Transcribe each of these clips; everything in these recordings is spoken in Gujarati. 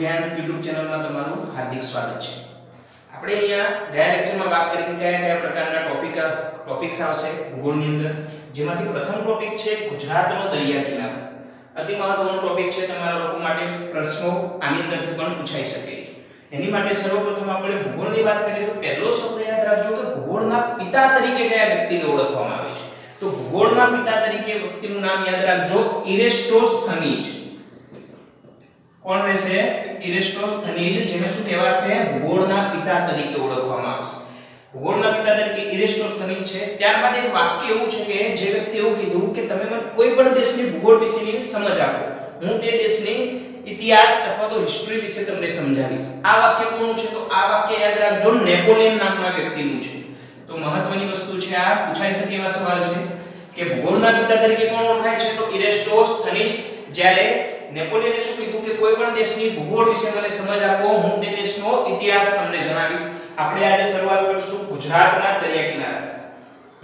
વિજ્ઞાન YouTube ચેનલમાં તમારું હાર્દિક સ્વાગત છે। આપણે અહીંયા ગયા લેક્ચરમાં વાત કરી કે કયા પ્રકારના ટોપિક્સ આવશે ભૂગોળની અંદર, જેમાંથી પ્રથમ ટોપિક છે ગુજરાતનો દરિયા કિનારો। અતિ મહત્વનો ટોપિક છે, તમારા લોકો માટે પ્રશ્નો આની અંદરથી પણ પૂછાઈ શકે। એની માટે સર્વપ્રથમ આપણે ભૂગોળની વાત કરીએ તો પહેલો શબ્દ યાદ રાખજો કે ભૂગોળના પિતા તરીકે કયા વ્યક્તિને ઓળખવામાં આવે છે। તો ભૂગોળના પિતા તરીકે વ્યક્તિનું નામ યાદ રાખજો, ઇરેસ્ટોસ્થનીજ। કોણ રહેશે? ઇરેસ્ટોસ્થનીજ, જેને શું કહેવાશે? ભૂગોળના પિતા તરીકે ઓળખવામાં આવશે। ભૂગોળના પિતા તરીકે ઇરેસ્ટોસ્થનીજ છે। ત્યારબાદ એક વાક્ય એવું છે કે જે વ્યક્તિ એવું કીધું કે તમે મને કોઈ પણ દેશની ભૂગોળ વિશેની સમજ આપો, હું તે દેશની ઇતિહાસ અથવા તો હિસ્ટ્રી વિશે તમને સમજાવીશ। આ વાક્ય કોનું છે? તો આ વાક્ય યાદ રાખજો, નેપોલિયન નામના વ્યક્તિનું છે। તો મહત્વની વસ્તુ છે, આ પૂછાઈ શકે એવા સવાલ છે કે ભૂગોળના પિતા તરીકે કોણ ઓળખાય છે? તો ઇરેસ્ટોસ્થનીજ। જ્યારે નેપોલિયને શું કીધું કે કોઈ પણ દેશની ભૂગોળ વિશે મને સમજ આપો, હું તે દેશનો ઇતિહાસ તમને જણાવીશ। આપણે આજે શરૂઆત કરીશું ગુજરાતના દરિયા કિનારાથી।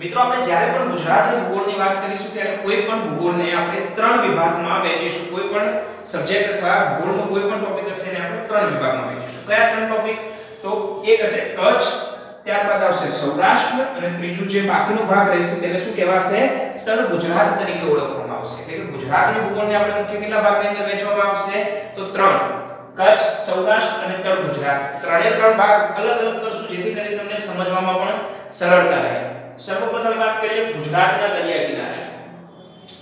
મિત્રો, આપણે જ્યારે પણ ગુજરાતની ભૂગોળની વાત કરીશું ત્યારે કોઈ પણ ભૂગોળને આપણે ત્રણ વિભાગમાં વહેંચીશું। કોઈ પણ સબ્જેક્ટ અથવા ભૂગોળનો કોઈ પણ ટોપિક હશે એને આપણે ત્રણ વિભાગમાં વહેંચીશું। કયા ત્રણ ટોપિક? તો એક હશે કચ્છ, ત્યારબાદ આવશે સૌરાષ્ટ્ર અને ત્રીજું જે બાકીનો ભાગ રહેશે તેને શું કહેવાશે? તળ ગુજરાત તરીકે ઓળખવામાં આવશે। એટલે કે ગુજરાતની ભૂગોળને આપણે મુખ્ય કેટલા ભાગની અંદર વહેંચવામાં આવશે? તો ત્રણ, કચ્છ, સૌરાષ્ટ્ર અને તળ ગુજરાત। ત્રણે ત્રણ ભાગ અલગ અલગ કરશું જેથી કરીને તમને સમજવામાં પણ સરળતા રહે। સર્વપ્રથમ વાત કરીએ ગુજરાતના દરિયા કિનારાની।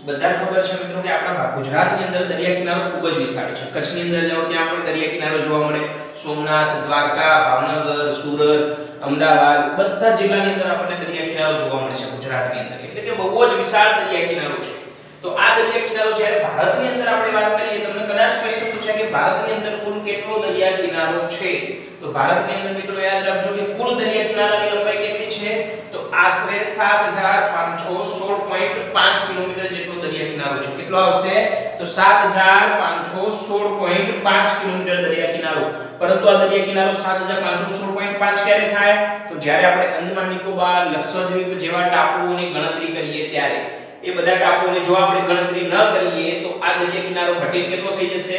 બધાને ખબર છે મિત્રો કે આપણા ગુજરાતની અંદર દરિયા કિનારો ખૂબ જ વિશાળ છે। કચ્છની અંદર જાઓ ત્યાં પણ દરિયા કિનારો જોવા મળે, સોમનાથ, દ્વારકા, ભાવનગર, સુરત, અમદાવાદ બધા જિલ્લાની અંદર આપણને દરિયા કિનારો જોવા મળશે ગુજરાતની અંદર। એટલે કે બહુ જ વિશાળ દરિયા કિનારો છે। તો આ દરિયા કિનારો જ્યારે ભારતની અંદર આપણે વાત કરીએ, તમને કદાચ ક્વેશ્ચન પૂછાય કે ભારતની અંદર કુલ કેટલો દરિયા કિનારો છે? તો ભારતની અંદર મિત્રો યાદ રાખજો કે કુલ દરિયા કિનારાની લંબાઈ કેટલી છે? તો આશરે 7516.5 કિલોમીટર જેટલો દરિયા કિનારો છે। કેટલો આવશે? તો 7516.5 કિલોમીટર દરિયા કિનારો। પરંતુ આ દરિયા કિનારો 7516.5 ક્યારે થાય? તો જ્યારે આપણે અંદમાન નિકોબાર, લક્ષદ્વીપ જેવા ટાપુઓની ગણતરી કરીએ ત્યારે। એ બધા ટાપુઓની જો આપણે ગણતરી ન કરીએ તો આ દરિયા કિનારો ઘટીને કેટલો થઈ જશે?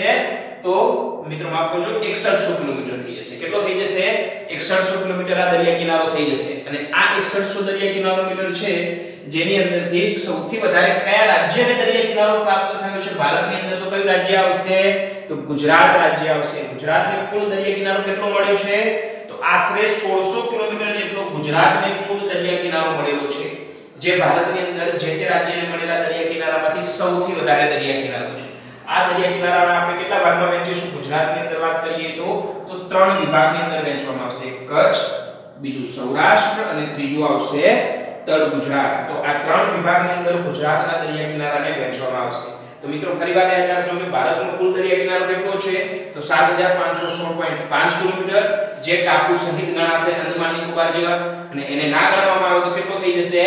તો મિત્રો માફ કરજો, 6100 કિલોમીટર થઈ જશે। કેટલો થઈ જશે? 6100 કિલોમીટર આ દરિયા કિનારો થઈ જશે। અને આ 6100 દરિયા કિલોમીટર છે જેની અંદરથી સૌથી વધારે કયા રાજ્યને દરિયા કિનારો પ્રાપ્ત થયો છે ભારતની અંદર? તો કયું રાજ્ય આવશે? તો ગુજરાત રાજ્ય આવશે। ગુજરાતને કુલ દરિયા કિનારો કેટલો મળ્યો છે? તો આશરે 1600 કિલોમીટર જેટલો ગુજરાતને કુલ દરિયા કિનારો મળેલો છે, જે ભારતની અંદર જે તે રાજ્યને મળેલા દરિયા કિનારામાંથી સૌથી વધારે દરિયા કિનારો છે। આ દરિયા કિનારાના આપણે કેટલા ભાગમાં વહેંચીશું? ગુજરાતની અંદર વાત કરીએ તો ત્રણ વિભાગની અંદર વહેંચવામાં આવશે, કચ્છ, બીજું સૌરાષ્ટ્ર અને ત્રીજું આવશે તળ ગુજરાત। તો આ ત્રણ વિભાગની અંદર ગુજરાતના દરિયા કિનારાને વહેંચવામાં આવશે। તો મિત્રો ફરીવાર યાદ રાખજો કે ભારતનો કુલ દરિયા કિનારો કેટલો છે? તો 7516.5 કિલોમીટર, જે ટાપુ સહિત ગણાશે અંદમાન નિકોબાર જેવા, અને એને ના ગણવામાં આવે તો કેટલો થઈ જશે?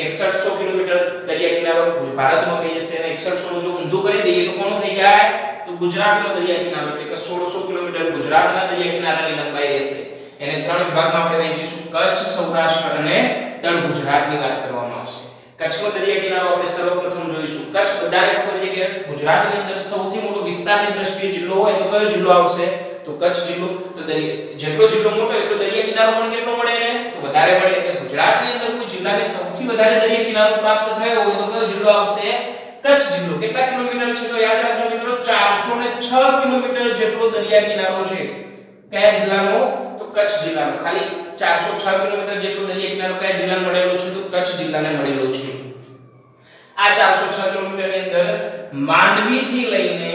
6100 કિલોમીટર દરિયા કિનારો ભારતનો થઈ જશે। અને 6100 નું જો ઊંધું કરી દઈએ તો કોનો થઈ જાય? તો ગુજરાતનો દરિયા કિનારો, એટલે કે 1600 કિલોમીટર ગુજરાતના દરિયા કિનારાની લંબાઈ રહેશે। એને ત્રણ વિભાગમાં આપણે વહેંચીશું, કચ્છ, સૌરાષ્ટ્ર અને તળ ગુજરાતની વાત કરવામાં આવશે। કચ્છનો દરિયા કિનારો આપણે સર્વપ્રથમ જોઈશું। કચ્છ બધાને ખબર છે કે ગુજરાતની અંદર સૌથી મોટો વિસ્તારની દ્રષ્ટિએ જિલ્લો હોય તો કયો જિલ્લો આવશે? તો કચ્છ જિલ્લો। તો જેટલો જિલ્લો મોટો એટલો દરિયા કિનારો પણ કેટલો મળે એને? તો વધારે મળે। એટલે ગુજરાતની અંદર કોઈ જિલ્લાને સૌથી વધારે દરિયા કિનારો પ્રાપ્ત થયો હોય તો કયો જિલ્લો આવશે? કચ્છ જિલ્લો। કેટલા કિલોમીટર છે? તો યાદ રાખજો મિત્રો, 406 કિલોમીટર જેટલો દરિયા કિનારો છે। કયા જિલ્લાનો? તો કચ્છ જિલ્લાનો। ખાલી 406 કિલોમીટર જેટલો દરિયા કિનારો કયા જિલ્લાને મળેલો છે? તો કચ્છ જિલ્લાને મળેલો છે। આ 406 કિલોમીટરની અંદર માંડવી થી લઈને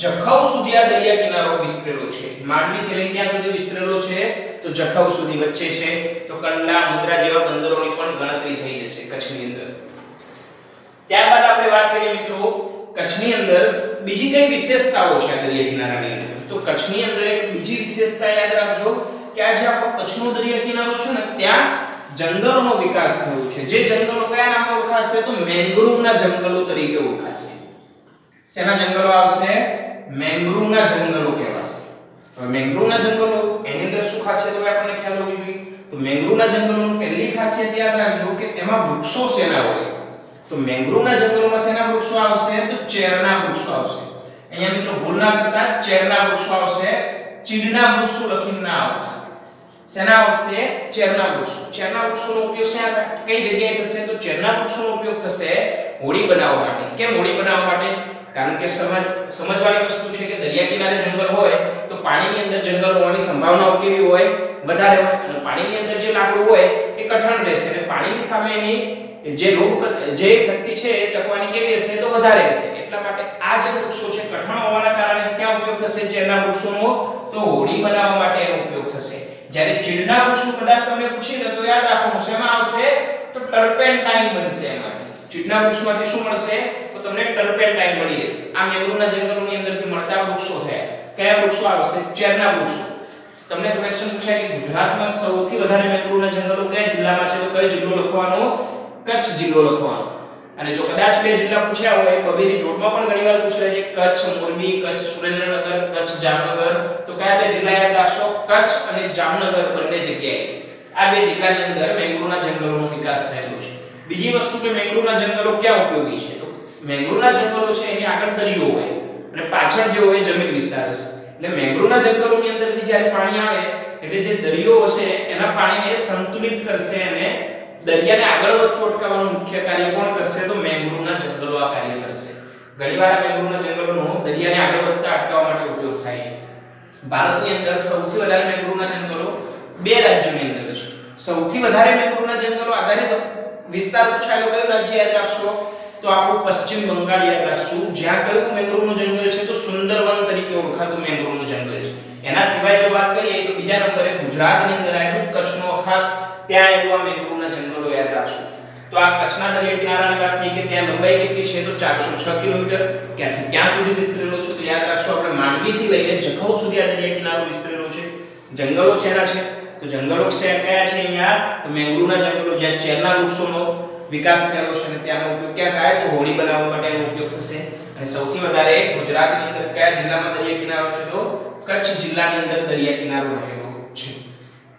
જખૌ સુધી આ દરિયા કિનારો વિસ્તરેલો છે। માંડવી થી લઈને ક્યાં સુધી વિસ્તરેલો છે? તો જખૌ સુધી વચ્ચે છે। તો કંડલા, મુન્દ્રા જેવા બંદરોની પણ ગણતરી થઈ જશે કચ્છની અંદર। ત્યારબાદ આપણે વાત કરીએ મિત્રો કચ્છની અંદર બીજી કઈ વિશેષતાઓ છે આ દરિયા કિનારાની અંદર? તો કચ્છની અંદર એક બીજી વિશેષતા યાદ રાખજો કે આ જે આપણો કચ્છનો દરિયા કિનારો છે ને, ત્યાં જંગલોનો વિકાસ થયો છે। જે જંગલો કયા નામે ઓળખાશે? તો મેંગ્રોવના જંગલો તરીકે ઓળખાશે। શેના જંગલો આવશે? મેંગ્રોવના જંગલો કહેવાશે। હવે મેંગ્રોવના જંગલો એની અંદર શું ખાસિયત હોય આપણને ખ્યાલ હોવી જોઈએ। તો મેંગ્રોવના જંગલોની પહેલી ખાસિયત યાદ રાખજો કે એમાં વૃક્ષો શેના હોય? તો મેંગ્રોવના જંગલોમાં શેના વૃક્ષો આવશે? તો ચેરના વૃક્ષો આવશે। અહીંયા મિત્રો ભૂલ ના કરતા ચેરના વૃક્ષો આવશે, ચીડના વૃક્ષો લખીને ના આવતા. શેના આવશે? ચેરના વૃક્ષો. ચેરના વૃક્ષોનો ઉપયોગ શા કઈ જગ્યાએ થશે? તો ચેરના વૃક્ષોનો ઉપયોગ થશે હોડી બનાવવા માટે. કેમ હોડી બનાવવા માટે? કારણ કે સમજવાની વસ્તુ છે કે દરિયા કિનારે જંગલ હોય તો પાણીની અંદર જંગલ હોવાની સંભાવનાઓ કેવી હોય? વધારે હોય. અને પાણીની અંદર જે લાકડું હોય એ કઠણ રહેશે અને પાણીની સામે એની જે શક્તિ છે એ ટકવાની કેવી હશે? તો વધારે હશે. એટલા માટે આ જે વૃક્ષો છે કઠણ હોવાના કારણે ક્યાં ઉપયોગ થશે ચેરના વૃક્ષોનો? તો હોડી બનાવવા માટે એનો ઉપયોગ થશે. જ્યારે ચીડના વૃક્ષો કદાચ તમને પૂછીને તો યાદ રાખવાનું શેમાં આવશે? તો ટર્પેન્ટાઇન બનશે એમાંથી. ચીડના વૃક્ષમાંથી શું મળશે? તો તમને ટર્પેન્ટાઇન મળી રહેશે. આ મેંગ્રોવના જંગલોની અંદરથી મળતા વૃક્ષો થયા. કયા વૃક્ષો આવશે? ચેરના વૃક્ષો. તમને ક્વેશ્ચન પૂછાય કે ગુજરાતમાં સૌથી વધારે મેંગ્રોવના જંગલો કયા જિલ્લામાં છે? તો કયો જિલ્લો લખવાનો? કચ્છ જિલ્લો લખવાનો. અને જો કદાચ બે જિલ્લા પૂછ્યા હોય પબીની જોડમાં પણ ઘણીવાર પૂછાય છે કચ્છ મોરબી, કચ્છ સુરેન્દ્રનગર, કચ્છ જામનગર, તો કયા બે જિલ્લા યાદ રાખશો? કચ્છ અને જામનગર બંને જગ્યાએ આ બે જિલ્લાની અંદર મેંગ્રોવના જંગલોનો વિકાસ થયેલો છે. બીજી વસ્તુ કે મેંગ્રોવના જંગલો ક્યાં ઉપયોગી છે? તો મેંગ્રોવના જંગલો છે એની આગળ દરિયો હોય અને પાછળ જે હોય જમીન વિસ્તાર છે. એટલે મેંગ્રોવના જંગલોની અંદરથી જ્યારે પાણી આવે એટલે જે દરિયો હશે એના પાણીને સંતુલિત કરશે અને દરિયાને આગળ વધતું અટકાવવાનું મુખ્ય કાર્ય કોણ કરશે? તો મેંગ્રોવના જંગલો આ કાર્ય કરશે. ઘણીવાર આ મેંગ્રોવના જંગલોનો દરિયાને આગળ વધતા અટકાવવા માટે ઉપયોગ થાય છે. ભારતની અંદર સૌથી વધારે મેંગ્રોવના જંગલો બે રાજ્યોની અંદર છે. સૌથી વધારે મેંગ્રોવના જંગલો આધારિત વિસ્તાર પૂછાયેલો કયો રાજ્ય યાદ રાખશો? તો આપણું પશ્ચિમ બંગાળ યાદ રાખશું. જ્યાં કયું મેંગ્રોવનું જંગલ છે? તો સુંદરવન તરીકે ઓળખાતું મેંગ્રોવનું જંગલ છે. એના સિવાય જો વાત કરીએ તો બીજા નંબરે ગુજરાતની અંદર આવેલું કચ્છનો અખાત, ત્યાં આવેલું આ મેંગ્રોવના જંગલો યાદ રાખશું. તો આ કચ્છના દરિયા કિનારાની વાત થઈ કે ત્યાં લંબાઈ કેટલી છે? તો 406 કિલોમીટર. ક્યાંથી ક્યાં સુધી વિસ્તરેલો છે? તો યાદ રાખશો આપણે માંડવીથી લઈને જખૌ સુધી આ દરિયા કિનારો વિસ્તરેલો છે. જંગલો શેના છે? તો જંગલો કયા છે અહીંયા? તો મેંગ્રોવના જંગલો જ્યાં ચેરના વૃક્ષોનો વિકાસ થયેલો છે અને ત્યાંનો ઉપયોગ ક્યાં થાય? તો હોડી બનાવવા માટે એનો ઉપયોગ થશે. અને સૌથી વધારે ગુજરાતની અંદર કયા જિલ્લામાં દરિયા કિનારો છે? તો કચ્છ જિલ્લાની અંદર દરિયા કિનારો રહેલો છે.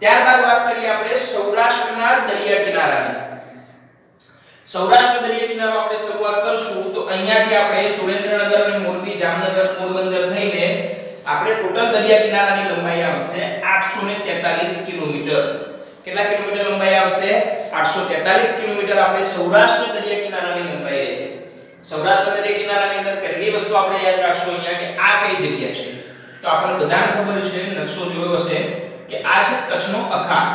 ત્યારબાદ વાત કરીએ આપણે સૌરાષ્ટ્રના દરિયા કિનારાની. સૌરાષ્ટ્ર દરિયા કિનારો આપણે શરૂઆત કરશું તો અહીંયાથી આપણે સુરેન્દ્રનગર અને મોરબી, જામનગર, પોરબંદર થઈને આપણે ટોટલ દરિયા કિનારાની લંબાઈ આવશે 843 કિલોમીટર. કેટલા કિલોમીટર લંબાઈ આવશે? 843 કિલોમીટર આપણે સૌરાષ્ટ્ર દરિયા કિનારાની લંબાઈ રહેશે. સૌરાષ્ટ્ર દરિયા કિનારાની અંદર પહેલી વસ્તુ આપણે યાદ રાખશું અહીંયા કે આ કઈ જગ્યા છે? તો આપણને બધાને ખબર છે, નકશો જોયો હશે કે આ છે કચ્છનો અખાત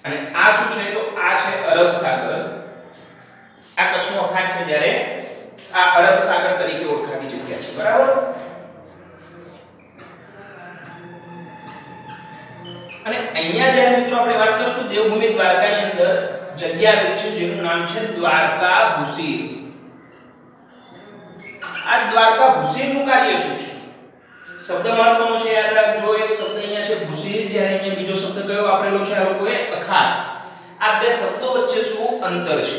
અને આ શું છે? તો આ છે અરબ સાગર. આ કચ્છનો અખાત છે જ્યારે આ અરબ સાગર તરીકે ઓળખાતી જગ્યા છે. બરાબર? અને અહીંયા જ્યારે મિત્રો આપણે વાત કરીશું દેવભૂમિ દ્વારકાની અંદર જગ્યા આવેલી છે જેનું નામ છે દ્વારકા ભૂશીર. આ દ્વારકા ભૂશીરનું કાર્ય શું છે? શબ્દ મહત્વનો છે, યાદ રાખજો. એક શબ્દ અહીંયા છે ભૂશીર, જ્યારે અહીંયા બીજો શબ્દ કયો વાપરેલો છે? આ લોકોએ અખાત. આ બે શબ્દો વચ્ચે શું અંતર છે?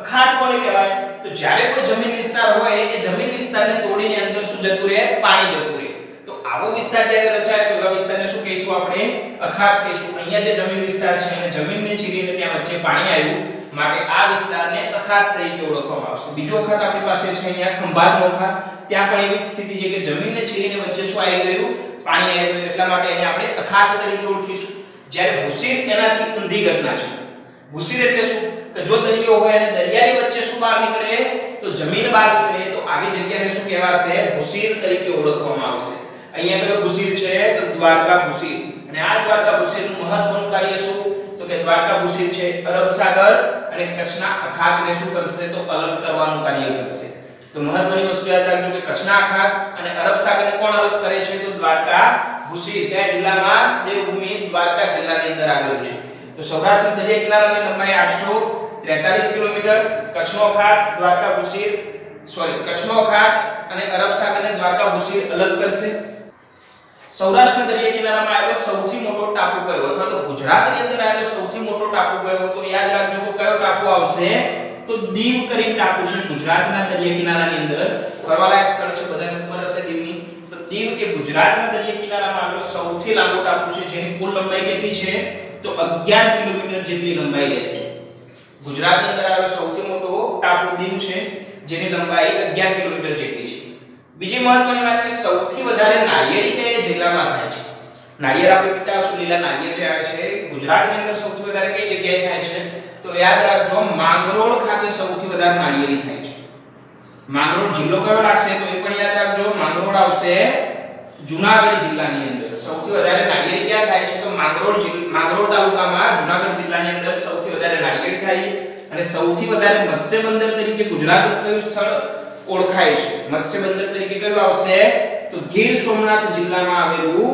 અખાત કોને કહેવાય? તો જ્યારે કોઈ જમીન વિસ્તાર હોય એ જમીન વિસ્તારને તોડીને અંદર શું જતું રહે? પાણી જતું રહે. તો આવો વિસ્તાર જ્યારે રચાય તો આ વિસ્તારને શું કહીશું આપણે? અખાત કહીશું. અહીંયા જે જમીન વિસ્તાર છે અને જમીનને ચીરીને ત્યાં વચ્ચે પાણી આવ્યું માટે આ વિસ્તારને અખાત તરીકે ઓળખવામાં આવશે. બીજો અખાત આપણી પાસે છે અહીંયા ખંભાતનો અખાત. ત્યાં પણ એવી સ્થિતિ છે કે જમીનને ચીરીને વચ્ચે શું આવી ગયું? પાણી આવી ગયું. એટલા માટે એને આપણે અખાત તરીકે ઓળખીશું. જ્યારે ભૂશીર એનાથી ઊંધી ઘટના છે. ભૂશીર એટલે શું? કે જો દરિયો હોય અને દરિયાની વચ્ચે શું બહાર નીકળે? તો જમીન બહાર નીકળે તો આવી જગ્યાને શું કહેવાશે? ભૂશીર તરીકે ઓળખવામાં આવશે. અહીંયા કયો ભૂશીર છે? તો દ્વારકા ભૂશીર. અને આ દ્વારકા ભૂશીરનું મહત્વનું કાર્ય શું? તો કે દ્વારકા ભૂશીર છે અરબ સાગર અને કચ્છના અખાતને શું કરશે? તો અલગ કરવાનું કાર્ય કરશે. તો મહત્વની વસ્તુ યાદ રાખજો કે કચ્છના અખાત અને અરબ સાગરને કોણ અલગ કરે છે? તો દ્વારકા ભૂશીર. કયા જિલ્લામાં? દેવભૂમિ દ્વારકા જિલ્લાની અંદર આવેલું છે. તો સૌરાષ્ટ્ર દરિયા કિનારાની લંબાઈ 843 કિલોમીટર. કચ્છનો અખાત, દ્વારકા ભૂશીર, કચ્છનો અખાત અને અરબ સાગરને દ્વારકા ભૂશીર અલગ કરશે. સૌરાષ્ટ્ર દરિયા કિનારામાં આવેલો સૌથી મોટો ટાપુ કયો? અથવા તો ગુજરાતની અંદર આવેલો સૌથી મોટો ટાપુ કયો? તો યાદ રાખજો કે કયો ટાપુ આવશે? તો દીવ કરીને ટાપુ છે ગુજરાતના દરિયા કિનારાની અંદર. ફરવાલાયક સ્થળ છે, બધાને ખબર હશે દીવની. તો દીવ એ ગુજરાતના દરિયા કિનારામાં આવેલો સૌથી લાંબો ટાપુ છે જેની કુલ લંબાઈ કેટલી છે? તો 11 કિલોમીટર જેટલી લંબાઈ રહેશે. ગુજરાતની અંદર આવેલો સૌથી મોટો ટાપુ દીવ છે. જેની લંબાઈ 11 કિલોમીટર જેટલી છે. બીજી મહત્વની વાત કે સૌથી વધારે નાળિયેરી કયા જિલ્લામાં થાય છે? નાળિયેર આપણે પીતા હશું, લીલા નાળિયેર જે આવે છે ગુજરાતની અંદર સૌથી વધારે કઈ જગ્યાએ થાય છે? તો યાદ રાખજો, માંગરોળ ખાતે સૌથી વધારે નાળિયેરી થાય છે. માંગરોળ જિલ્લો કયો લાગશે? તો એ પણ યાદ રાખજો, માંગરોળ આવશે જૂનાગઢ જિલ્લાની અંદર. સૌથી વધારે નાળિયેરી ક્યાં થાય છે? તો માંગરોળ તાલુકામાં જૂનાગઢ જિલ્લાની અંદર સૌથી વધારે નાળિયેરી થાય. અને સૌથી વધારે મત્સ્ય બંદર તરીકે ગુજરાતનું કયું સ્થળ ઓળખાય છે? મત્સ્ય બંદર તરીકે કયું આવશે? તો ગીર સોમનાથ જિલ્લામાં આવેલું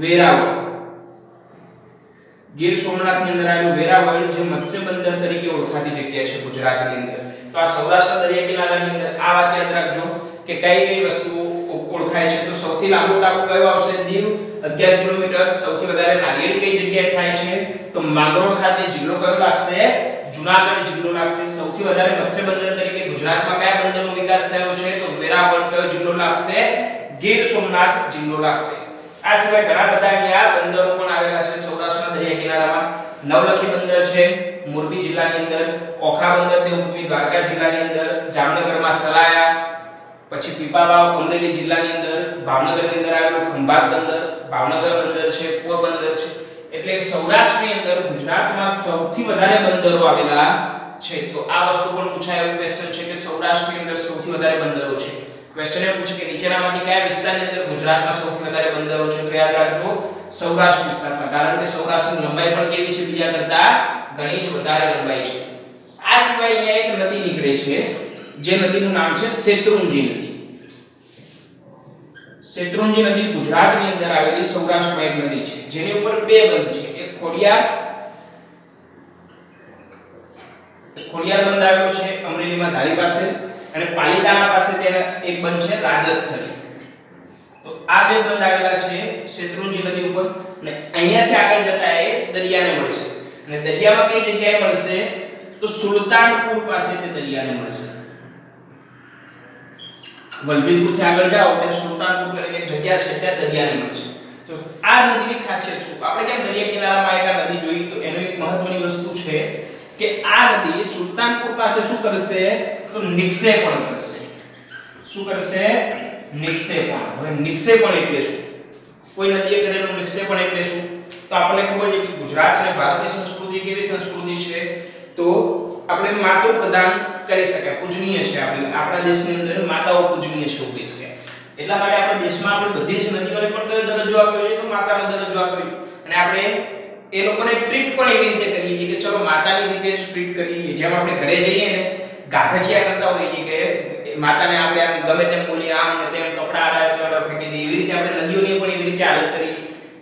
વેરાવળ. ગીર સોમનાથની અંદર આવેલું વેરાવળ જે મત્સ્ય બંદર તરીકે ઓળખાતી જગ્યા છે ગુજરાતની અંદર. તો આ સૌરાષ્ટ્ર દરિયા કિનારાની અંદર આ વાત યાદ રાખજો કે કઈ કઈ વસ્તુઓ ઓળખાય છે. તો સૌથી લાંબો ટાપુ કયો આવશે? દીવ 11 કિલોમીટર. સૌથી વધારે નાળિયેરી કઈ જગ્યાએ થાય છે? તો માંગરોળ ખાતે. જિલ્લો કયો લાગશે? જૂનાગઢ જિલ્લો લાગશે. સૌથી વધારે મત્સ્ય બંદર તરીકે ગુજરાતમાં કયા બંદરનો વિકાસ થયો છે? તો વેરાવળ. કયો જિલ્લો લાગશે? ગીર સોમનાથ જિલ્લો લાગશે. આ સિવાય ઘણા બધા અહીંયા બંદરો પણ આવેલા છે સૌરાષ્ટ્રના દરિયા કિનારામાં. નવલખી બંદર છે મોરબી જિલ્લાની અંદર, ઓખા બંદર દેવભૂમિ દ્વારકા જિલ્લાની અંદર, જામનગરમાં સલાયા, પછી પીપાવાવ અમરેલી જિલ્લાની અંદર, ભાવનગરની અંદર આવેલું ખંભાત બંદર, ભાવનગર બંદર છે, પોરબંદર છે. એટલે સૌરાષ્ટ્રની અંદર ગુજરાતમાં સૌથી વધારે બંદરો આવેલા છે. તો આ વસ્તુ પણ પૂછાય એવું ક્વેશ્ચન છે કે સૌરાષ્ટ્રની અંદર સૌથી વધારે બંદરો છે. ક્વેશ્ચન એ પૂછે કે નીચેનામાંથી કયા વિસ્તારની અંદર ગુજરાતમાં સૌથી વધારે બંદરો છે? તો યાદ રાખજો સૌરાષ્ટ્ર વિસ્તારમાં, કારણ કે સૌરાષ્ટ્રની લંબાઈ પણ કેવી છે? બીજા કરતા ઘણી જ વધારે લંબાઈ છે. આ સિવાય અહીંયા એક નદી નીકળે છે જે નદીનું નામ છે શેત્રુંજી નદી. શેત્રુંજી નદી ગુજરાતની અંદર આવેલી સૌરાષ્ટ્રમાં એક નદી છે જેની ઉપર બે બંધ છે. એક ખોડિયાર બંધ આવેલો છે અમરેલીમાં ધારી પાસે, અને પાલિતાણા પાસે તેના એક બંધ છે રાજસ્થળી. તો આ બે બંધ આવેલા છે શેત્રુંજી નદી ઉપર, અને અહીંયાથી આગળ જતા એ દરિયાને મળશે. અને દરિયામાં કઈ જગ્યાએ મળશે? તો સુલતાનપુર પાસે તે દરિયાને મળશે. વલભીપુરથી આગળ જાઓ એટલે સુલતાનપુર કરીને એક જગ્યા છે ત્યાં દરિયાને મળશે. તો આ નદીની ખાસિયત શું? આપણે કેમ દરિયા કિનારામાં એક નદી જોઈ? તો એનું એક મહત્વની વસ્તુ છે કે આ નદી સુલતાનપુર પાસે શું કરશે? તો નિક્ષેપણ કરશે. શું કરશે? નિક્ષેપણ. હવે નિક્ષેપણ એટલે શું? કોઈ નદીએ કરેલું નિક્ષેપણ એટલે શું? તો આપણને ખબર છે કે ગુજરાત અને ભારતની સંસ્કૃતિ કેવી સંસ્કૃતિ છે? તો આપણે માતૃ પ્રદાન કરી શકાય, પૂજનીય છે. આપણા દેશની અંદર માતાઓ પૂજનીય છે એવું કહી શકાય. એટલા માટે આપણા દેશમાં આપણે બધી જ નદીઓને પણ કયો દરજ્જો આપ્યો છે? તો માતાનો દરજ્જો આપ્યો છે. અને આપણે એ લોકોને ટ્રીટ પણ એવી રીતે કરીએ છીએ કે ચલો માતાની રીતે જ ટ્રીટ કરીએ. જેમ આપણે ઘરે જઈએ ને ગાગચિયા કરતા હોઈએ કે માતાને આપણે આમ ગમે તેમ બોલીએ, આમ ને તેમ કપડા આડા ફેંકી દઈએ, એવી રીતે આપણે નદીઓની પણ એવી રીતે હાલત કરી.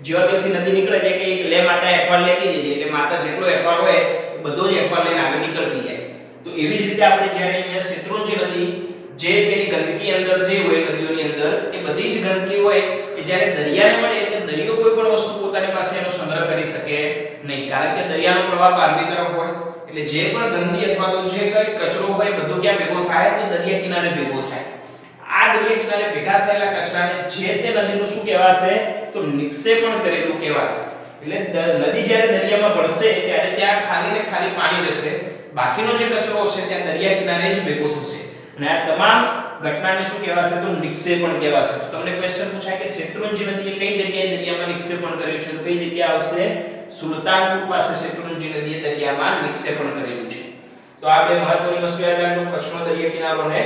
જ્યોતિથી નદી નીકળે છે કે લે માતા એઠવાડ લેતી જઈએ, એટલે માતા જેટલો એઠવાડ હોય બધો જ એઠવાડ લઈને આગળ નીકળતી જાય. તો એવી જ રીતે આપણે જ્યારે અહીંયા શેત્રુંજી નદી જે પેલી ગંદકી અંદર થઈ હોય નદીઓની અંદર, એ બધી જ ગંદકી હોય એ જ્યારે દરિયાને મળે એટલે દરિયો કોઈ પણ વસ્તુ પોતાની પાસે એનો સંગ્રહ કરી શકે નહીં, કારણ કે દરિયાનો પ્રવાહ બહારની તરફ હોય. એટલે જે પણ ગંદકી અથવા તો જે કઈ કચરો હોય બધો ક્યાં ભેગો થાય? તો દરિયા કિનારે ભેગો થાય. આ દરિયા કિનારે ભેગા થયેલા કચરાને જે તે નદીનું શું કહેવાશે? તો નિક્ષેપણ કરેલું કહેવાશે. એટલે નદી જ્યારે દરિયામાં ભળશે ત્યારે ત્યાં ખાલી ને ખાલી પાણી જશે, બાકીનો જે કચરો હશે ત્યાં દરિયા કિનારે જ ભેગો થશે. અને આ તમામ ઘટનાને શું કહેવાશે? તો નિક્ષેપણ કહેવાશે. તો તમને ક્વેશ્ચન પૂછાય કે શેત્રુંજી નદીએ કઈ જગ્યાએ દરિયામાં નિક્ષેપણ કર્યું છે? તો કઈ જગ્યા આવશે? સુલતાનપુર પાસે શેત્રુંજી નદીએ દરિયામાં નિક્ષેપણ કરેલું છે. તો આ બે મહત્વની વસ્તુ યાદ રાખજો, કચ્છનો દરિયા કિનારો અને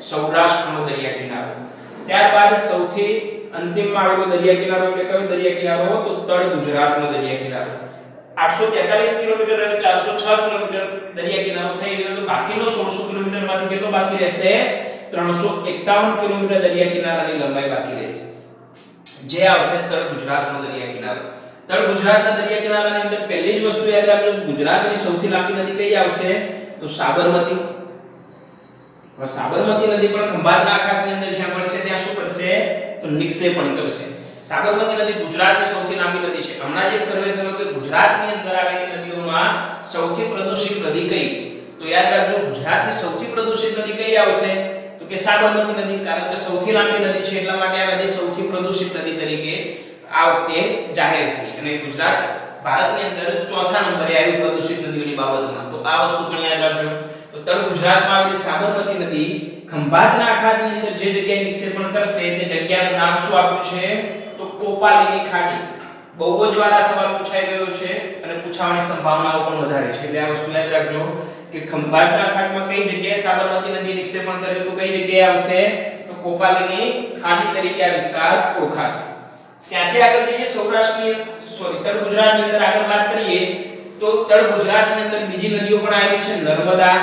સૌરાષ્ટ્રનો દરિયા કિનારો. ત્યારબાદ સૌથી અંતિમમાં આવેલો દરિયા કિનારો એટલે કયો દરિયા કિનારો? તો તળ ગુજરાતનો દરિયા કિનારો. 843 કિલોમીટર અને 406 કિલોમીટર દરિયા કિનારો થઈ ગયો. તો બાકીનો 1600 કિલોમીટરમાંથી કેટલો બાકી રહેશે? 351 કિલોમીટર દરિયા કિનારાની લંબાઈ બાકી રહેશે, જે આવશે તળ ગુજરાતનો દરિયા કિનારો. તળ ગુજરાતના દરિયા કિનારાની અંદર પહેલી જ વસ્તુ યાદ રાખજો, ગુજરાતની સૌથી લાંબી નદી કઈ આવશે? તો સાબરમતી. હવે સાબરમતી નદી પણ ખંભાતના અખાતની અંદર જ્યાં મળશે ત્યાં શું કરશે? તો નિક્ષેપણ કરશે. સાબરમતી નદી ગુજરાતની સૌથી લાંબી નદી છે. હમણાં જ એક સર્વે થયો કે ગુજરાતની અંદર આવેલી નદીઓમાં સૌથી પ્રદૂષિત નદી કઈ? તો યાદ રાખજો, ગુજરાતની સૌથી પ્રદૂષિત નદી કઈ આવશે? તો કે સાબરમતી નદી, કારણ કે સૌથી લાંબી નદી છે એટલા માટે આ નદી સૌથી પ્રદૂષિત નદી તરીકે આ વખતે જાહેર થઈ. અને ગુજરાત ભારતની અંદર ચોથા નંબરે આવ્યું પ્રદૂષિત નદીઓની બાબતમાં. તો આ વસ્તુ પણ યાદ રાખજો. તો તળ ગુજરાતમાં આવેલી સાબરમતી નદી ખંભાતના અખાતની અંદર જે જગ્યાએ નિક્ષેપણ કરશે તે જગ્યાનું નામ શું આપ્યું છે તો કોપાલીની ખાડી. બહુ જ વાર આ સવાલ પૂછાઈ ગયો છે અને પૂછાવાની સંભાવનાઓ પણ વધારે છે એટલે આ વસ્તુ યાદ રાખજો કે ખંભાતના અખાતમાં કઈ જગ્યાએ સાબરમતી નદી નિક્ષેપણ કર્યું તો કઈ જગ્યાએ આવશે તો કોપાલીની ખાડી તરીકે આ વિસ્તાર ઓળખાશે. ત્યાંથી આગળ જઈએ સૌરાષ્ટ્રની તળ ગુજરાતની અંદર આગળ વાત કરીએ તો તળ ગુજરાતની અંદર બીજી નદીઓ પણ આવેલી છે નર્મદા,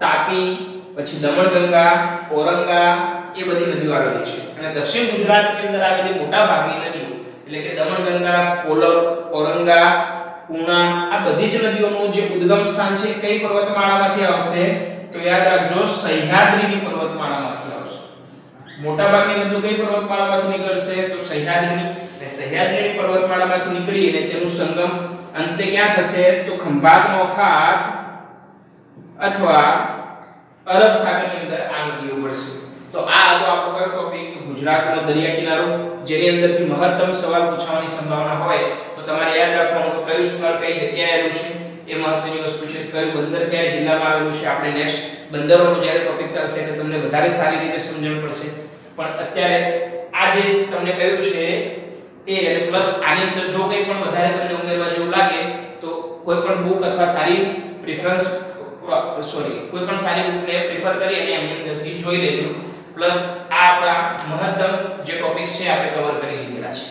તાપી, પછી દમણગંગા, ઔરંગા એ બધી નદીઓ આવેલી છે. અને દક્ષિણ ગુજરાતની અંદર આવેલી મોટા ભાગની નદીઓ એટલે કે દમણગંગા, પોલક, ઔરંગા, પૂર્ણા આ બધી જ નદીઓનું જે ઉદ્ગમ સ્થાન છે કઈ પર્વતમાળામાંથી આવશે તો યાદ રાખજો સહ્યાદ્રીની પર્વતમાળામાંથી આવશે. મોટા ભાગની નદીઓ કઈ પર્વતમાળામાંથી નીકળશે તો સહ્યાદ્રીની. અને સહ્યાદ્રીની પર્વતમાળામાંથી નીકળી અને તેનું સંગમ અંતે ક્યાં થશે તો ખંભાતનો અખાત અથવા અરબ સાગરની અંદર આ નદીઓ પડશે. તો આ હતો આપણો કયો ટોપિક ગુજરાતનો દરિયા કિનારો જેની અંદરથી મહત્તમ સવાલ પૂછવાની સંભાવના હોય તો તમારે યાદ રાખવાનું કે કયું સ્થળ કઈ જગ્યાએ આવેલું છે એ મહત્વની વસ્તુ છે. કયું બંદર કયા જિલ્લામાં આવેલું છે આપણે નેક્સ્ટ બંદરોનો જ્યારે ટોપિક ચાલશે એટલે તમને વધારે સારી રીતે સમજણ પડશે. પણ અત્યારે આ જે તમને કહ્યું છે એ અને પ્લસ આની અંદર જો કંઈ પણ વધારે તમને ઉમેરવા જેવું લાગે તો કોઈ પણ બુક અથવા સારી કોઈ પણ સારી બુકને પ્રિફર કરી અને એની અંદરથી જોઈ લેજો. પ્લસ આ આપણા મહત્તમ જે ટોપિક્સ છે આપણે કવર કરી લીધેલા છે.